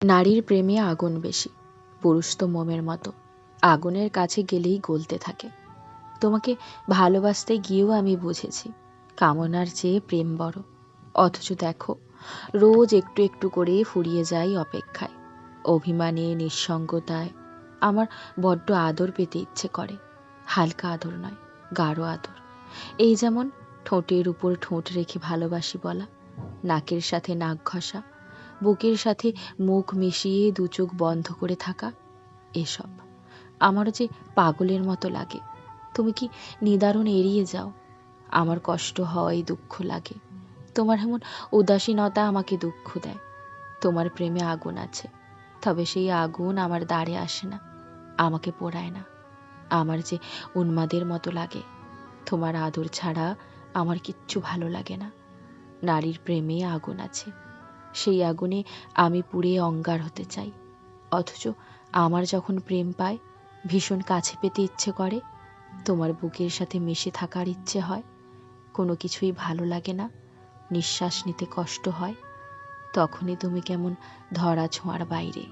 নারীর প্রেমে আগুন বেশি, পুরুষ তো মোমের মতো, আগুনের কাছে গেলেই গলতে থাকে। তোমাকে ভালোবাসতে গিয়েও আমি বুঝেছি কামনার চেয়ে প্রেম বড়। অথচ দেখো, রোজ একটু একটু করে ফুরিয়ে যাই অপেক্ষায়, অভিমানে, নিঃসঙ্গতায়। আমার বড্ড আদর পেতে ইচ্ছে করে, হালকা আদর নয়, গাঢ় আদর। এই যেমন ঠোঁটের উপর ঠোঁট রেখে ভালোবাসি বলা, নাকের সাথে নাক ঘষা, বুকের সাথে মুখ মিশিয়ে দু চোখ বন্ধ করে থাকা। এসব আমারও যে পাগলের মতো লাগে। তুমি কি নিদারুণ এড়িয়ে যাও? আমার কষ্ট হয়, দুঃখ লাগে। তোমার এমন উদাসীনতা আমাকে দুঃখ দেয়। তোমার প্রেমে আগুন আছে, তবে সেই আগুন আমার দ্বারে আসে না, আমাকে পোড়ায় না। আমার যে উন্মাদের মতো লাগে। তোমার আদর ছাড়া আমার কিচ্ছু ভালো লাগে না। নারীর প্রেমে আগুন আছে, সেই আগুনে আমি পুড়ে অঙ্গার হতে চাই। অথচ আমার যখন প্রেম পায়, ভীষণ কাছে পেতে ইচ্ছে করে, তোমার বুকের সাথে মিশে থাকার ইচ্ছে হয়। কোনো কিছুই ভালো লাগে না, নিঃশ্বাস নিতে কষ্ট হয়। তখনই তুমি কেমন ধরা ছোঁয়ার বাইরে।